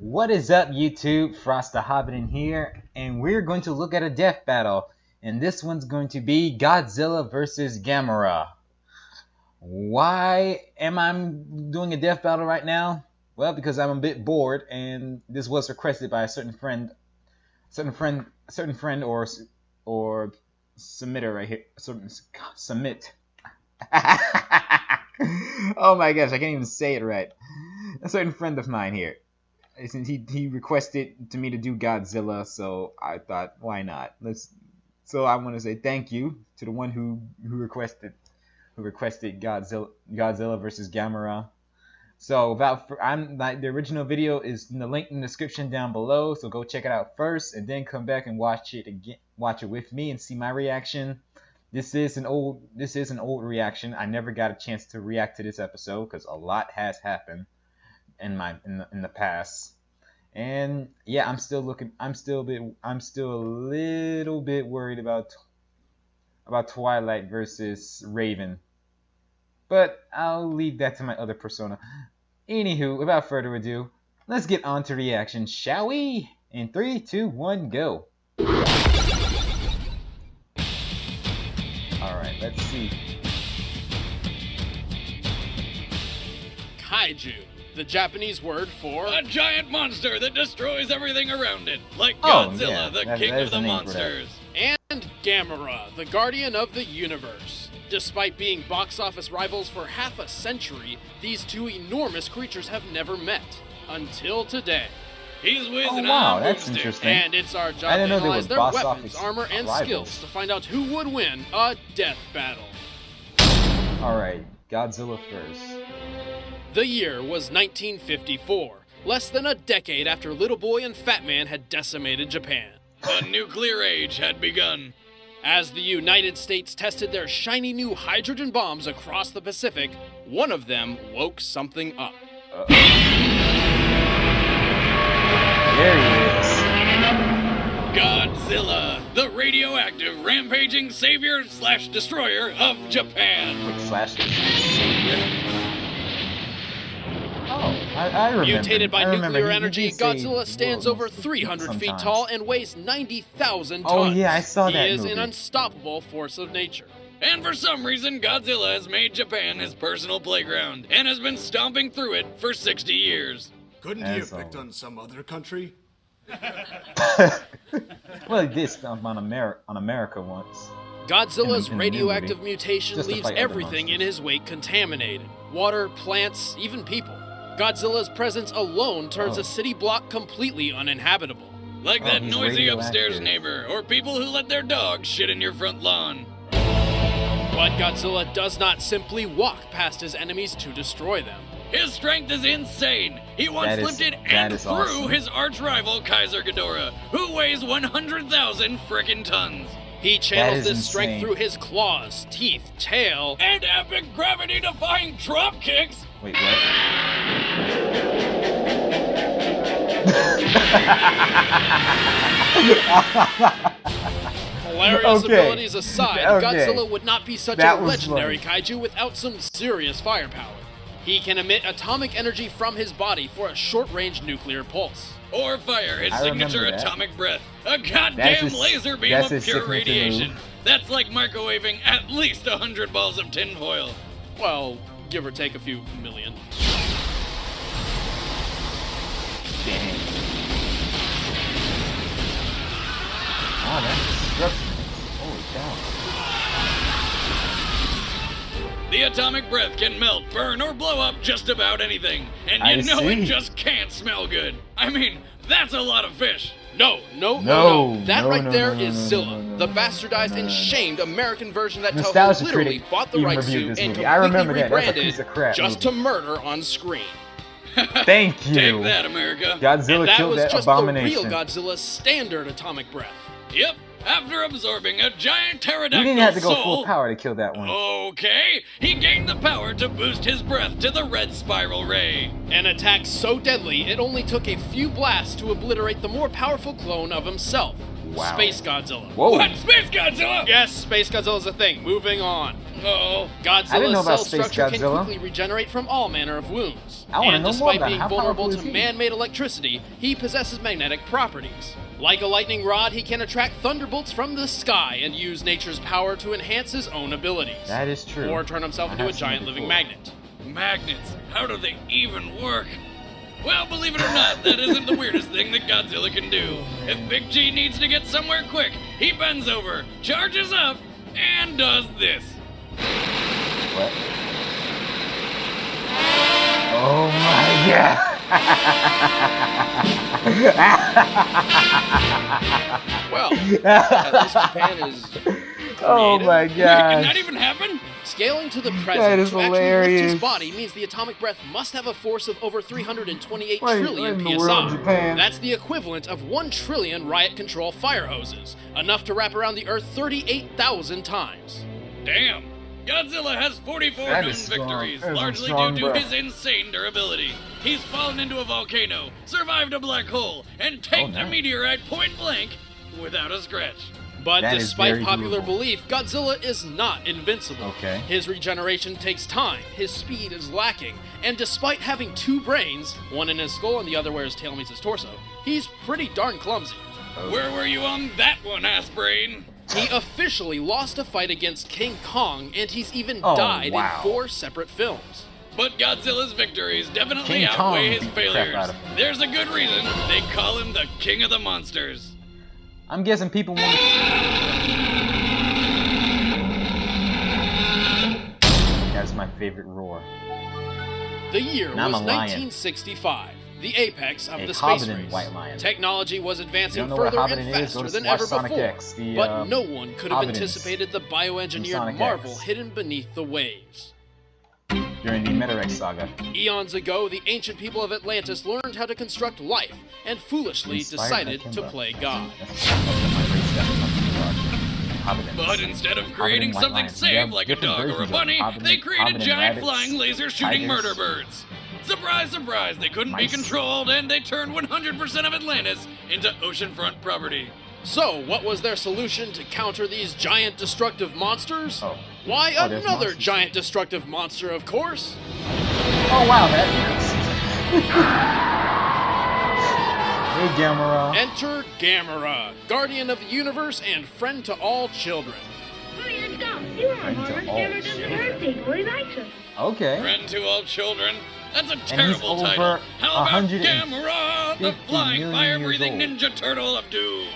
What is up, YouTube? Frost the Hobidon here, and we're going to look at a death battle. And this one's going to be Godzilla versus Gamera. Why am I doing a death battle right now? Well, because I'm a bit bored, and this was requested by a certain friend or submitter right here. Submit. Oh my gosh, I can't even say it right. A certain friend of mine here. Since he requested to me to do Godzilla, so I thought, why not? So I want to say thank you to the one who requested Godzilla versus Gamera. So the original video is in the link in the description down below. So go check it out first, and then come back and watch it again. Watch it with me and see my reaction. This is an old reaction. I never got a chance to react to this episode because a lot has happened in the past. And yeah, I'm still a little bit worried about Twilight versus Raven. But I'll leave that to my other persona. Anywho, without further ado, let's get on to reaction, shall we? In 3, 2, 1, go. Alright, let's see. Kaiju, the Japanese word for a giant monster that destroys everything around it, like Godzilla, the king of the monsters. And Gamera, the guardian of the universe. Despite being box office rivals for half a century, these two enormous creatures have never met. Until today. He's whizzing wow, that's interesting. And it's our job to analyze their weapons, armor, and skills to find out who would win a death battle. Alright, Godzilla first. The year was 1954, less than a decade after Little Boy and Fat Man had decimated Japan. A nuclear age had begun. As the United States tested their shiny new hydrogen bombs across the Pacific, one of them woke something up. There he is. Godzilla, the radioactive, rampaging savior/destroyer of Japan. Quick slash savior. Oh, I remember. Mutated by nuclear energy, Godzilla stands over 300 feet tall and weighs 90,000 tons. Oh yeah, I saw that He is movie. an unstoppable force of nature. And for some reason, Godzilla has made Japan his personal playground and has been stomping through it for 60 years. Couldn't he have picked on some other country? Well, he did stomp on America once. Godzilla's radioactive mutation leaves other everything in his wake contaminated. Water, plants, even people. Godzilla's presence alone turns a city block completely uninhabitable. Like that noisy upstairs neighbor, or people who let their dog shit in your front lawn. But Godzilla does not simply walk past his enemies to destroy them. His strength is insane. He once lifted and threw his arch-rival Kaiser Ghidorah, who weighs 100,000 frickin' tons. He channels this strength through his claws, teeth, tail, and epic gravity-defying drop kicks. Wait, what? Hilarious abilities aside, Godzilla would not be such a legendary kaiju without some serious firepower. He can emit atomic energy from his body for a short-range nuclear pulse. Or fire his signature atomic breath, a goddamn laser beam of pure radiation. That's like microwaving at least 100 balls of tinfoil. Well, give or take a few million. Dang. Oh, that's destruction. Holy cow. The atomic breath can melt, burn, or blow up just about anything. And you know it just can't smell good. I mean, that's a lot of fish. No. That right there is Zilla, the bastardized and shamed American version that Toei literally bought the rights to and completely rebranded just to murder on screen. Thank you. Take that, America. Godzilla killed that abomination. That was just the real Godzilla's standard atomic breath. Yep. After absorbing a giant pterodactyl You didn't have to go soul, full power to kill that one. Okay, he gained the power to boost his breath to the red spiral ray. An attack so deadly, it only took a few blasts to obliterate the more powerful clone of himself. Wow. Space Godzilla. Whoa. What? Space Godzilla? Yes, Space Godzilla's a thing. Moving on. Oh. Godzilla's cell structure can quickly regenerate from all manner of wounds. And despite being vulnerable to man-made electricity, he possesses magnetic properties. Like a lightning rod, he can attract thunderbolts from the sky and use nature's power to enhance his own abilities. That is true. Or turn himself into a giant living magnet. Magnets? How do they even work? Well, believe it or not, that isn't the weirdest thing that Godzilla can do. If Big G needs to get somewhere quick, he bends over, charges up, and does this. What? Oh my god! Well, at least Japan is creative. Oh my god! Wait, did that even happen? Scaling to the That present is to actually lift hilarious. his body means the atomic breath must have a force of over 328 Wait, trillion in the world, psi. Japan? That's the equivalent of 1 trillion riot control fire hoses, enough to wrap around the Earth 38,000 times. Damn. Godzilla has 44 known victories, largely due to his insane durability. He's fallen into a volcano, survived a black hole, and tanked a meteorite point blank without a scratch. But despite popular belief, Godzilla is not invincible. Okay. His regeneration takes time, his speed is lacking, and despite having 2 brains, one in his skull and the other where his tail meets his torso, he's pretty darn clumsy. Where were you on that one, ass-brain? He officially lost a fight against King Kong, and he's even died in 4 separate films. But Godzilla's victories definitely outweigh his failures. There's a good reason they call him the King of the Monsters. I'm guessing people want to... That's my favorite roar. The year was 1965. The apex of the space race. White lion. Technology was advancing further and faster than ever before, but no one could have anticipated the bioengineered marvel hidden beneath the waves. During the Metarex saga. Eons ago, the ancient people of Atlantis learned how to construct life, and foolishly decided to play God. But instead of creating something safe like a dog or a bunny, they created giant flying laser-shooting murder birds. Surprise, surprise, they couldn't be controlled, and they turned 100% of Atlantis into oceanfront property. So, what was their solution to counter these giant destructive monsters? Why, another giant destructive monster, of course. Oh wow, that Hey, Gamera. Enter Gamera, guardian of the universe and friend to all children. Hurry, let's go. You are Gamera doesn't hurt people, he likes us. Okay. Friend to all children? That's a terrible title. How about Gamera, the flying, fire-breathing ninja turtle of doom?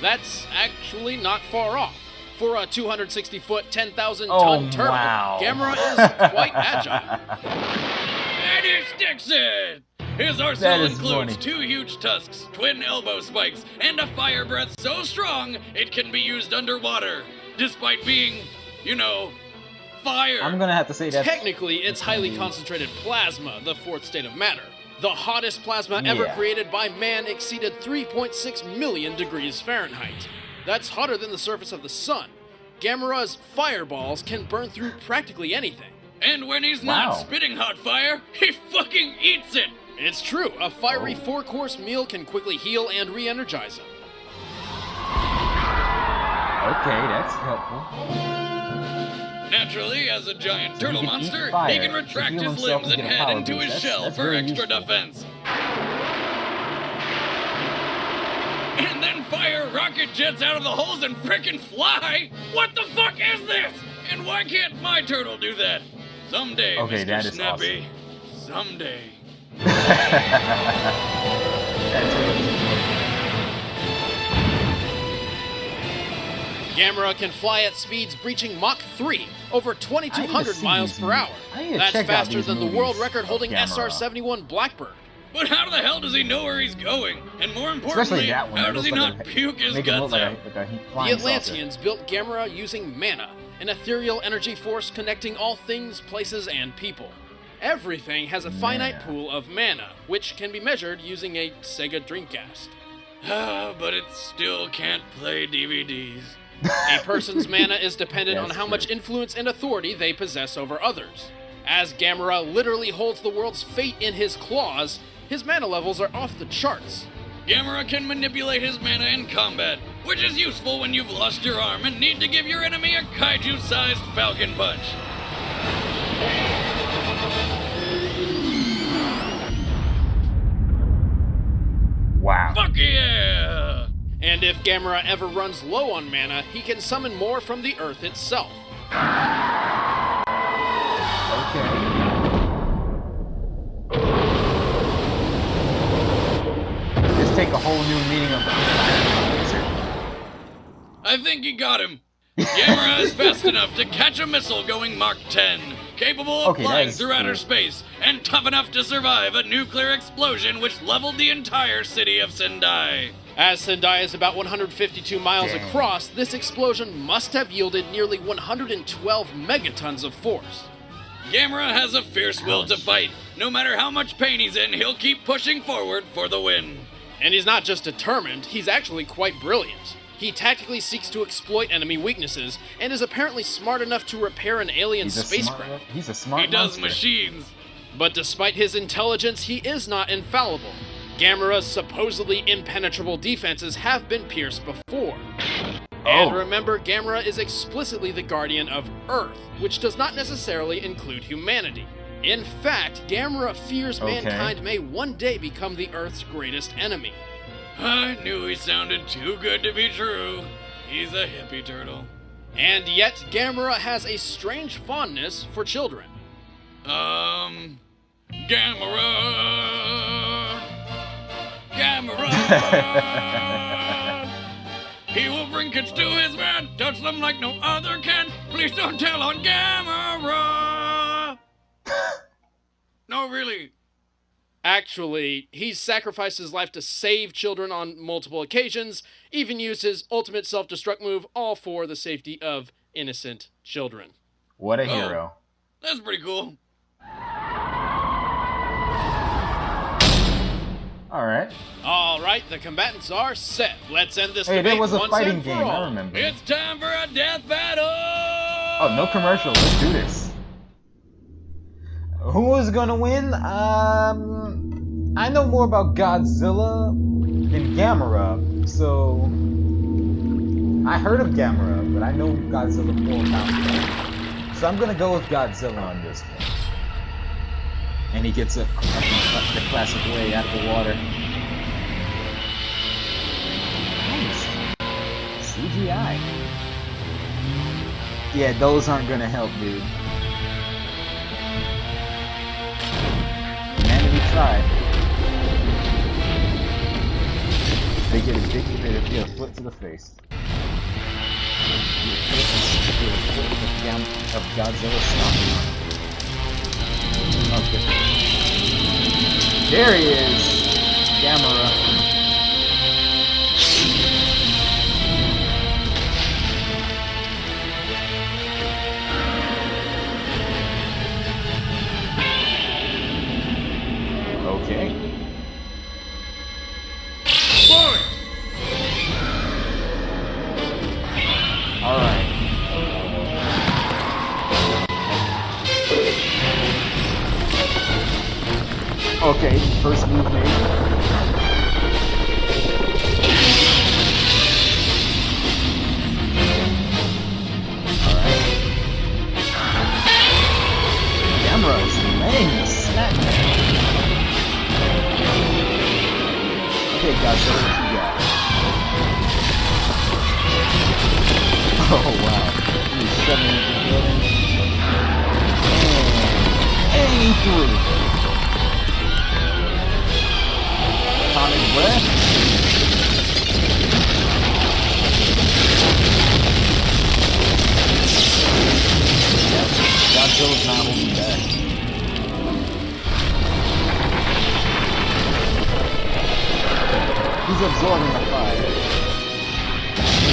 That's actually not far off. For a 260-foot, 10,000-ton turtle, Gamera is quite agile. And he sticks it! His arsenal includes 2 huge tusks, twin elbow spikes, and a fire breath so strong it can be used underwater, despite being, you know, fire. I'm gonna have to say that. Technically, it's highly concentrated plasma, the 4th state of matter. The hottest plasma ever created by man exceeded 3.6 million degrees Fahrenheit. That's hotter than the surface of the sun. Gamera's fireballs can burn through practically anything. And when he's not spitting hot fire, he fucking eats it! It's true, a fiery 4-course meal can quickly heal and re-energize him. Okay, that's helpful. Naturally, as a giant turtle monster, he can retract his limbs and head into his shell for extra defense. And then fire rocket jets out of the holes and frickin' fly? What the fuck is this? And why can't my turtle do that? Someday, Mr. Snappy. Someday. Gamera can fly at speeds breaching Mach 3, over 2,200 miles per hour. That's faster than the world record-holding SR-71 Blackbird. But how the hell does he know where he's going? And more importantly, how does he not puke his guts out? The Atlanteans built Gamera using mana, an ethereal energy force connecting all things, places, and people. Everything has a finite pool of mana, which can be measured using a Sega Dreamcast. But it still can't play DVDs. A person's mana is dependent on how much influence and authority they possess over others. As Gamera literally holds the world's fate in his claws, his mana levels are off the charts. Gamera can manipulate his mana in combat. which is useful when you've lost your arm and need to give your enemy a kaiju-sized falcon punch. Wow. Fuck yeah! And if Gamera ever runs low on mana, he can summon more from the Earth itself. Okay. Just take a whole new meaning of I think he got him. Gamera is fast enough to catch a missile going Mach 10, capable of flying through outer space, and tough enough to survive a nuclear explosion which leveled the entire city of Sendai. As Sendai is about 152 miles across, this explosion must have yielded nearly 112 megatons of force. Gamera has a fierce will to fight. No matter how much pain he's in, he'll keep pushing forward for the win. And he's not just determined, he's actually quite brilliant. He tactically seeks to exploit enemy weaknesses, and is apparently smart enough to repair an alien spacecraft. He's a smart He does monster. machines. But despite his intelligence, he is not infallible. Gamera's supposedly impenetrable defenses have been pierced before. And remember, Gamera is explicitly the guardian of Earth, which does not necessarily include humanity. In fact, Gamera fears mankind may one day become the Earth's greatest enemy. I knew he sounded too good to be true. He's a hippie turtle. And yet, Gamera has a strange fondness for children. Gamera! Gamera! He will bring kids to his bed, touch them like no other can. Please don't tell on Gamera! No, really. Actually, he's sacrificed his life to save children on multiple occasions, even used his ultimate self-destruct move, all for the safety of innocent children. What a hero. That's pretty cool. Alright, the combatants are set. Let's end this debate there was a once fighting and for game, all. I remember. It's time for a death battle! Oh, no commercial, let's do this. Who is gonna win? I know more about Godzilla than Gamera, so I heard of Gamera, but I know Godzilla more about him. So I'm gonna go with Godzilla on this one. And he gets up the classic way out of the water. Nice. CGI. Yeah, those aren't gonna help, dude. Humanity tried. They get addicted to it, a foot to the face. Get a foot of Godzilla stomping. Okay. There he is! Gamera. Okay. Alright. Okay, first move made. Alright. Gamera is laying the snap. Okay, guys, what you got? Oh, wow. He's shoving into the building. And he threw. Atomic breath. Yep, Godzilla's not holding back. He's absorbing the fire.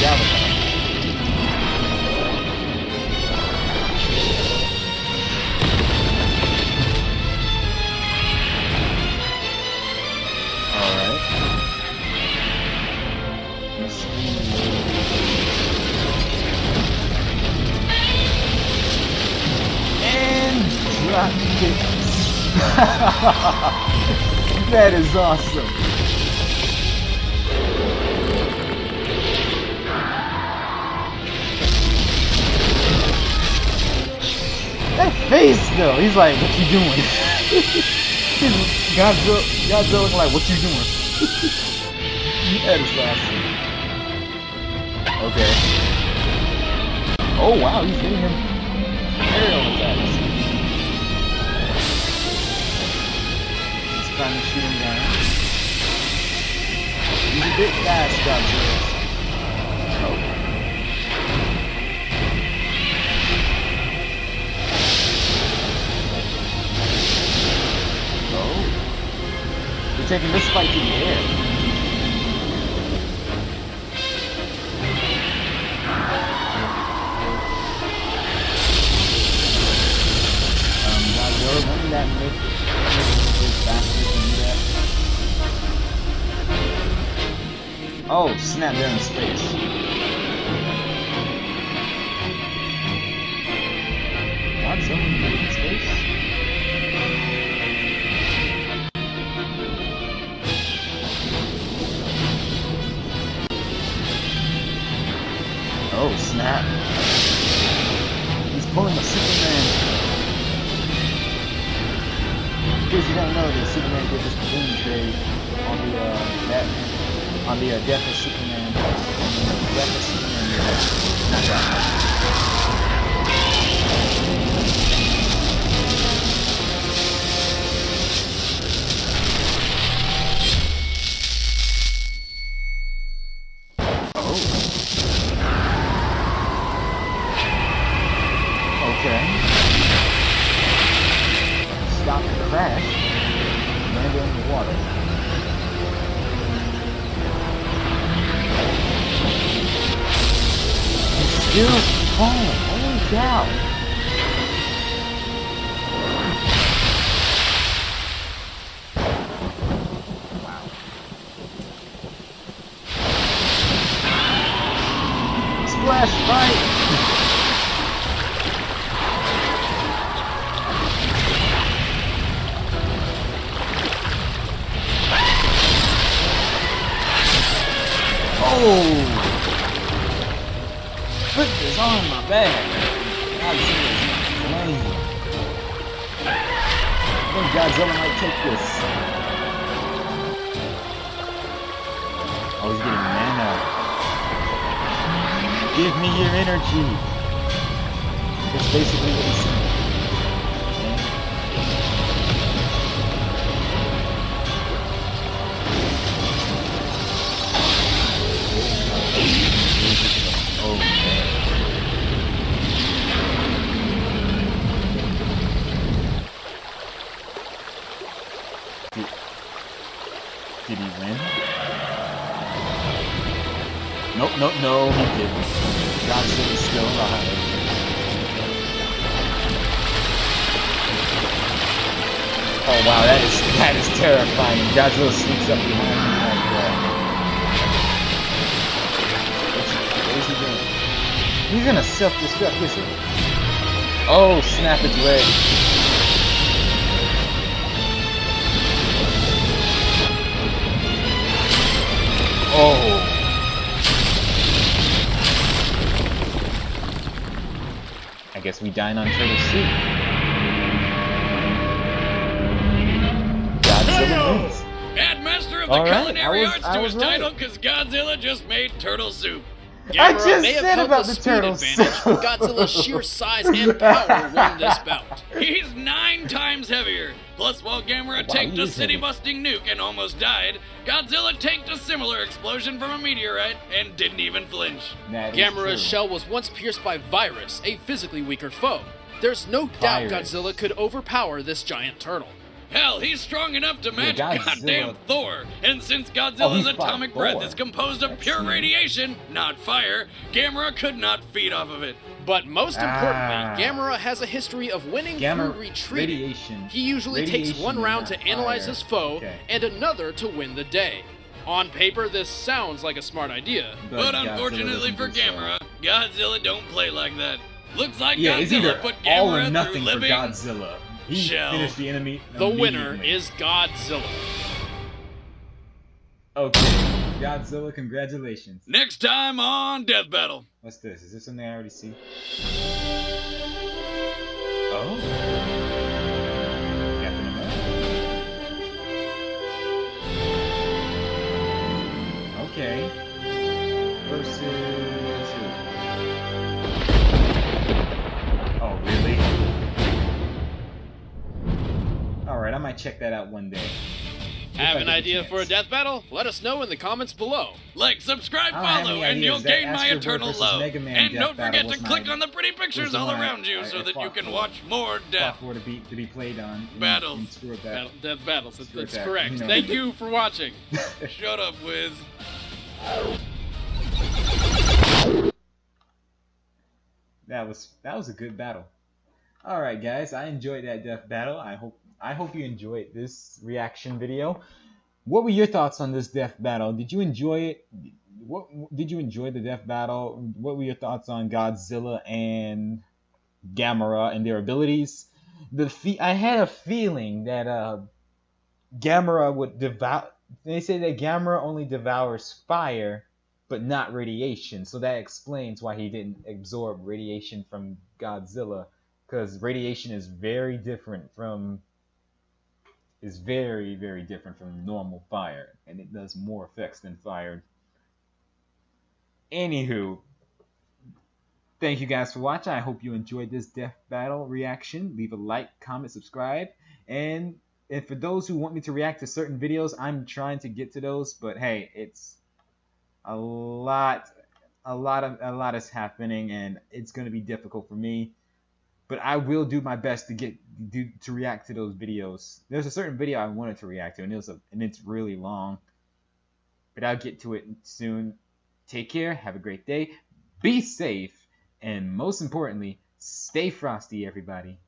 Yeah, That is awesome. face though. He's like, what you doing? Godzilla looking like, what you doing? That is awesome. Okay. Oh wow, he's hitting him. Aerial attacks. He's trying to shoot him down. He's a bit fast, Godzilla. Oh. We're taking this fight to the air. Godzilla, wouldn't that make it faster to do that? Oh, snap, they're in space. Godzilla in space? Oh snap! He's pulling a Superman. In case you don't know, that Superman did this balloon trade on the Batman, on the Death of Superman, Death of Superman. Not that. Okay. Stop the crash. Land in the water. It's still falling. Holy cow. Wow. Splash fight. Oh! Put this on my back. Godzilla's amazing. I think Godzilla might take this. Oh, he's getting mana. Give me your energy. That's basically what he's saying. Oh man. Did he win? Nope, nope, no, he didn't. Godzilla's still alive. Oh wow, that is terrifying. Godzilla sneaks up behind him like that. What is he doing? He's gonna self-destruct, isn't he? Oh, snap its leg. Oh. I guess we dine on turtle soup. Godzilla wins. Headmaster of the Culinary Arts to his title because Godzilla just made turtle soup. Gamera may have held the speed advantage, but Godzilla's sheer size and power won this bout. He's 9 times heavier. Plus, while Gamera tanked a city-busting nuke and almost died, Godzilla tanked a similar explosion from a meteorite and didn't even flinch. Gamera's shell was once pierced by Virus, a physically weaker foe. There's no doubt Godzilla could overpower this giant turtle. Hell, he's strong enough to match goddamn Thor. And since Godzilla's atomic breath is composed of pure radiation, not fire, Gamera could not feed off of it. But most importantly, Gamera has a history of winning through retreating. He usually takes one round to analyze his foe and another to win the day. On paper, this sounds like a smart idea. But unfortunately for Gamera, Godzilla don't play like that. Looks like Godzilla put Gamera through living Godzilla. He finished the enemy. The winner is Godzilla. Okay, Godzilla, congratulations. Next time on Death Battle. What's this? Is this something I already see? Oh. Captain America. Okay. Versus who? Oh, really? Alright, I might check that out one day. Have an idea for a death battle? Let us know in the comments below. Like, subscribe, follow, and you'll gain my eternal love. And don't forget to click on the pretty pictures all around you so that you can watch more death. To be played on battles. Death battles. That's correct. Thank you for watching. Shut up, Wiz. That was a good battle. All right, guys, I enjoyed that death battle. I hope you enjoyed this reaction video. What were your thoughts on this death battle? Did you enjoy it? Did you enjoy the death battle? What were your thoughts on Godzilla and Gamera and their abilities? I had a feeling that Gamera would devour. They say that Gamera only devours fire, but not radiation. So that explains why he didn't absorb radiation from Godzilla, because radiation is very different from very, very different from normal fire, and it does more effects than fire. Anywho, thank you guys for watching. I hope you enjoyed this death battle reaction. Leave a like, comment, subscribe, and for those who want me to react to certain videos, I'm trying to get to those. But hey, it's a lot is happening, and it's gonna be difficult for me. But I will do my best to react to those videos. There's a certain video I wanted to react to, and it's really long. But I'll get to it soon. Take care. Have a great day. Be safe. And most importantly, stay frosty, everybody.